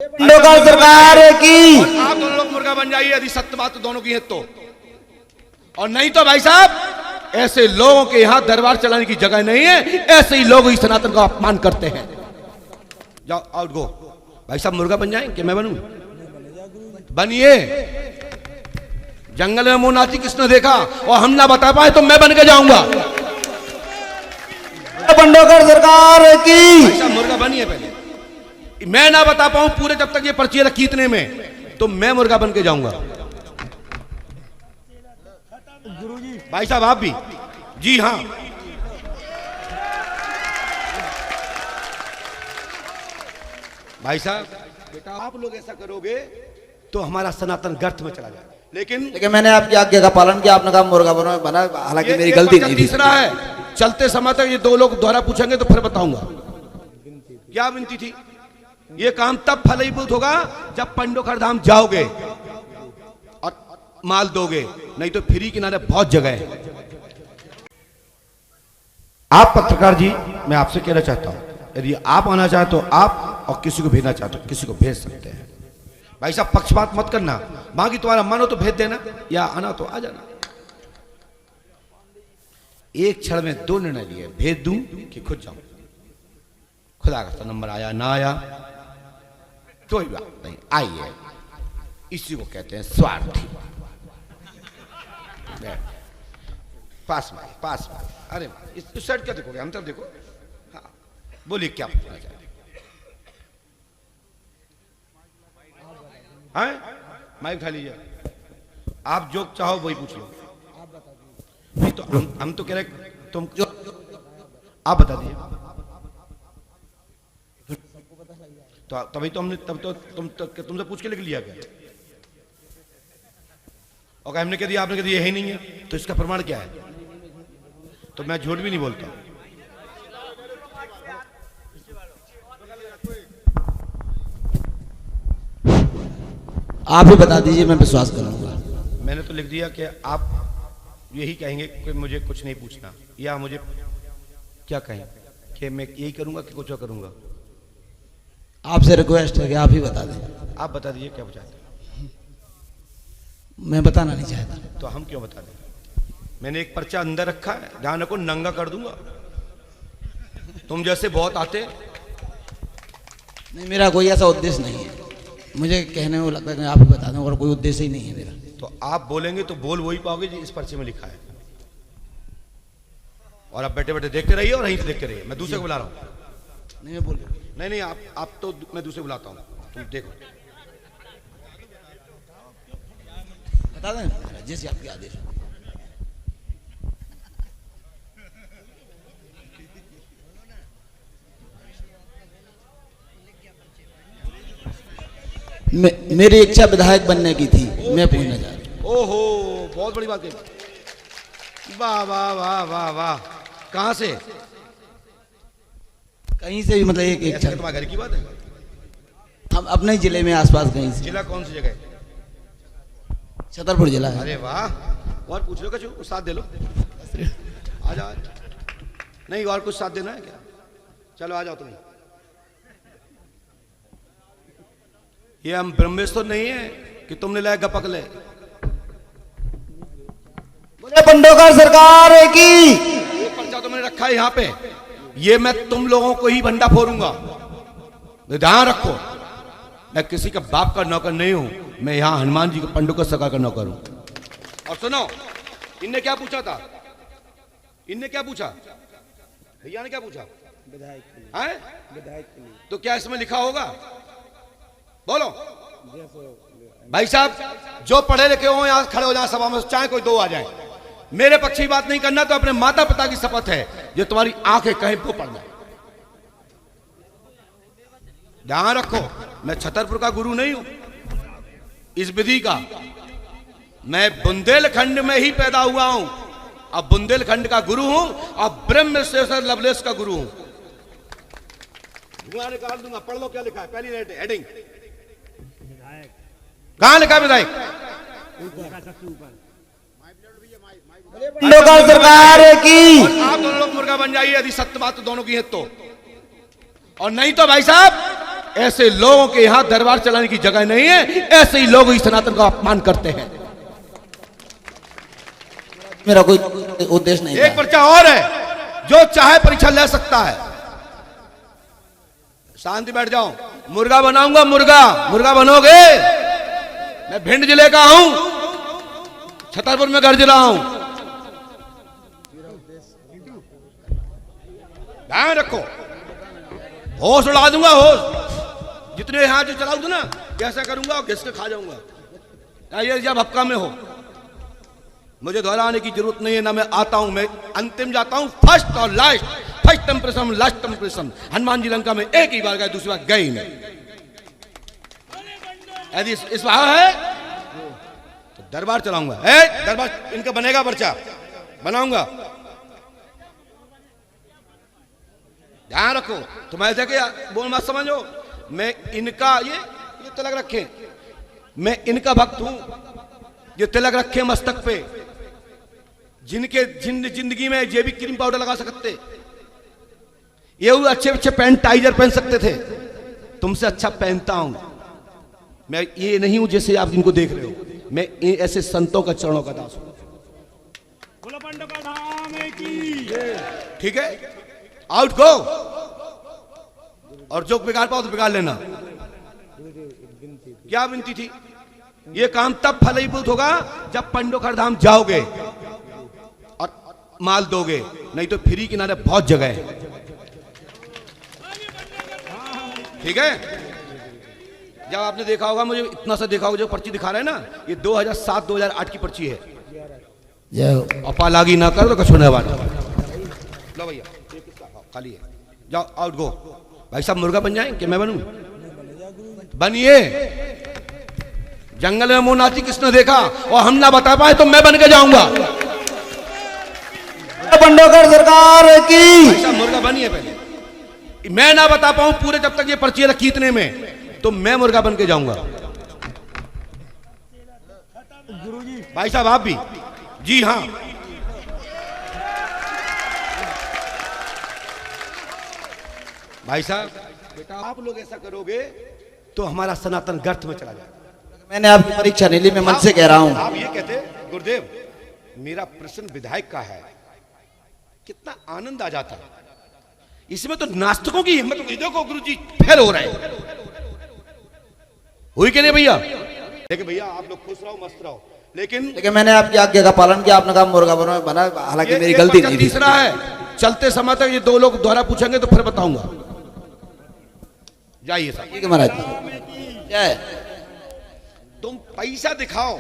पंडोकर सरकार की। आप दोनों लोग मुर्गा बन जाइए यदि सत्य बात तो दोनों की है तो, और नहीं तो भाई साहब ऐसे लोगों के यहां दरबार चलाने की जगह नहीं है। ऐसे ही लोग इस सनातन का अपमान करते हैं। जाओ आउट गो। भाई साहब मुर्गा बन जाए कि मैं बनूं? बनिए। जंगल में मुंह नाची किसने देखा और हम ना बता पाए तो मैं बन के जाऊंगा। पंडोकर सरकार की। भाई साहब मुर्गा बनिए पहले। मैं ना बता पाऊं पूरे जब तक ये पर्ची रखी इतने में तो मैं मुर्गा बन के जाऊंगा। भाई साहब आप भी। जी हां भाई साहब बेटा आप लोग ऐसा करोगे तो हमारा सनातन गर्त में चला जाएगा। लेकिन मैंने आपकी आज्ञा का पालन किया। आपने कहा मुर्गा बना, हालांकि मेरी गलती नहीं थी। तीसरा है चलते समय तक ये दो लोग दोहरा पूछेंगे तो फिर बताऊंगा क्या विनती थी। ये काम तब फलीभूत होगा जब पंडोकर धाम जाओगे और माल दोगे, नहीं तो फ्री किनारे बहुत जगह है। आप पत्रकार जी मैं आपसे कहना चाहता हूं यदि आप आना चाहे तो आप, और किसी को भेजना चाहते हो किसी को भेज सकते हैं। भाई साहब पक्षपात मत करना। बाकी तुम्हारा मन हो तो भेज देना या आना तो आ जाना। एक क्षण में दो निर्णय लिए, भेज दूं कि खुद जाऊं। खुदा का नंबर आया ना आया कोई बात नहीं, आइए। इसी को कहते हैं स्वार्थी। पास में पास में। अरे इस साइड क्या देखोगे, हम तब देखो। हाँ बोलिए क्या पूछना चाहते हैं? माइक उठा लीजिए। आप जो चाहो वही पूछ लो। नहीं तो हम तो कह रहे तुम जो आप बता दीजिए। तो तभी तो हमने तब तो तुमसे पूछ के लिख लिया क्या? और हमने कह दिया आपने कह दिया यही नहीं है तो इसका प्रमाण क्या है? तो मैं झूठ भी नहीं बोलता। आप ही बता दीजिए, मैं विश्वास करूंगा। मैंने तो लिख दिया कि आप यही कहेंगे कि मुझे कुछ नहीं पूछना, या मुझे क्या कहें कि मैं यही करूंगा कि कुछ और करूंगा। आपसे रिक्वेस्ट है कि आप ही बता दें। आप बता दीजिए क्या चाहते हैं। मैं बताना नहीं चाहता। तो हम क्यों बता दें? मैंने एक पर्चा अंदर रखा है, जहां को नंगा कर दूंगा। तुम जैसे बहुत आते। नहीं, मेरा कोई ऐसा उद्देश्य नहीं है। मुझे कहने में लगता है कि आप ही बता दें, और कोई उद्देश्य ही नहीं है मेरा। तो आप बोलेंगे तो बोल वही पाओगे जो इस पर्चे में लिखा है। और आप बैठे बैठे देखते रहिए और यहीं से देखते रहिए। मैं दूसरे को बुला रहा हूं। नहीं मैं बोल नहीं आप तो मैं दूसरे बुलाता हूं, तुम देखो। बता दें जैसे आपके आदेश। मेरी इच्छा विधायक बनने की थी। मैं पूछना चाह रहा। ओहो बहुत बड़ी बात है। वाह वाह वाह वाह वाह। कहां से? कहीं से भी, मतलब एक इच्छा। तुम्हारे घर की बात है? हम अपने ही जिले में आसपास कहीं से। जिला कौन सी जगह? छतरपुर जिला है। अरे वाह। और पूछ लो कुछ साथ दे लो। आ जाओ। नहीं और कुछ साथ देना है क्या? चलो आ जाओ तुम। ये हम ब्रह्मेश्वर नहीं है कि तुमने लाया गपक ले। पंडोकर सरकार की। ये पर्चा तो मैंने रखा है यहाँ पे। ये मैं तुम लोगों को ही भंडा फोड़ूंगा, ध्यान रखो। मैं किसी का बाप का नौकर नहीं हूं। मैं यहां हनुमान जी के पंडोकर सरकार का नौकर हूं। और सुनो, इनने क्या पूछा था? इनने क्या पूछा? भैया ने क्या पूछा? विधायक। तो क्या इसमें लिखा होगा? बोलो भाई साहब। जो पढ़े लिखे हो यहां खड़े हो जाए सभा में, चाहे कोई दो आ जाए। मेरे पक्ष की बात नहीं करना तो अपने माता पिता की शपथ है जो तुम्हारी आंखें कहीं वो पड़ना। ध्यान रखो, मैं छतरपुर का गुरु नहीं हूं इस विधि का। मैं बुंदेलखंड में ही पैदा हुआ हूं। अब बुंदेलखंड का गुरु हूं और ब्रह्मशेषर लवलेश का गुरु हूं। धुआं निकाल दूंगा। पढ़ लो क्या लिखा है पहली हेडिंग। कहां लिखा विधायक? पंडोकर सरकार की। आप दोनों लोग मुर्गा बन जाइए यदि सत्य बात तो दोनों की है तो, और नहीं तो भाई साहब ऐसे लोगों के यहां दरबार चलाने की जगह नहीं है। ऐसे ही लोग इस सनातन का अपमान करते हैं। मेरा कोई उद्देश्य नहीं एक था। पर्चा और है, जो चाहे परीक्षा ले सकता है। शांति बैठ जाओ। मुर्गा बनाऊंगा, मुर्गा बनोगे। मैं भिंड जिले का हूं, छतरपुर में गर्ज रहा हूं। ध्यान रखो, होश उड़ा दूंगा, होश। जितने यहां जो चलाऊंगा ना, कैसा करूंगा और घिस के खा जाऊंगा। ये जब हक्का में हो, मुझे दोहराने की जरूरत नहीं है ना। मैं आता हूं, मैं अंतिम जाता हूं, फर्स्ट और last, first impression last impression. Hanuman ji Lanka में एक ही बार गए, दूसरी बार गए ही नहीं। यदि इस बार है तो दरबार चलाऊंगा। दरबार इनका बनेगा, पर्चा बनाऊंगा। ध्यान रखो, तुम ऐसे के बोल मत समझो। मैं इनका ये तिलक रखे, मैं इनका भक्त हूं। ये तिलक रखे मस्तक पे, जिनके जिंदगी में ये भी क्रीम पाउडर लगा सकते, ये अच्छे अच्छे पैंट टाइजर पहन सकते थे। तुमसे अच्छा पहनता हूं मैं। ये नहीं हूं जैसे आप जिनको देख रहे हो। मैं ऐसे संतों का चरणों का दास हूं। ठीक है, आउट गो। और जो बिगाड़ पाओ तो बिगाड़ लेना। क्या विनती थी? ये काम तब फलीभूत होगा जब पंडोखर धाम जाओगे और माल दोगे, नहीं तो फ्री किनारे बहुत जगह है। ठीक है, जब आपने देखा होगा, मुझे इतना सा देखा होगा, जो पर्ची दिखा रहे हैं ना, ये 2007-2008 की पर्ची है। अपा लागी ना कर तो कछु नहीं बात। लो भैया, खाली है, जाओ आउट गो। भाई साहब मुर्गा बन जाए कि मैं बनूं? बनिए। जंगल में मोनाची किसने देखा और हम ना बता पाए तो मैं बन के जाऊंगा। पंडोकर सरकार की। भाई साहब मुर्गा बनिए पहले, मैं ना बता पाऊं पूरे जब तक ये पर्ची है खींचने में, तो मैं मुर्गा बन के जाऊंगा। भाई साहब आप भी? जी हाँ। भाई साहब बेटा, आप लोग ऐसा करोगे तो हमारा सनातन गर्त में चला जाएगा। मैंने आपकी परीक्षा नहीं ली, मैं मन से कह रहा हूं। आप ये कहते गुरुदेव, मेरा प्रश्न विधायक का है, कितना आनंद आ जाता है। इसमें तो नास्तिकों की हिम्मत। देखो गुरुजी फेल हो रहे हैं, हुई कि नहीं भैया? लेकिन भैया आप लोग खुश रहो, मस्त रहो। लेकिन मैंने आपकी आज्ञा का पालन किया। आपने कहा मुर्गा बना, हालांकि मेरी गलती नहीं थी। तीसरा है, चलते समय तक ये दो लोग दोबारा पूछेंगे तो फिर बताऊंगा। जाइए साहब। ठीक है महाराज। जय। तुम पैसा दिखाओ,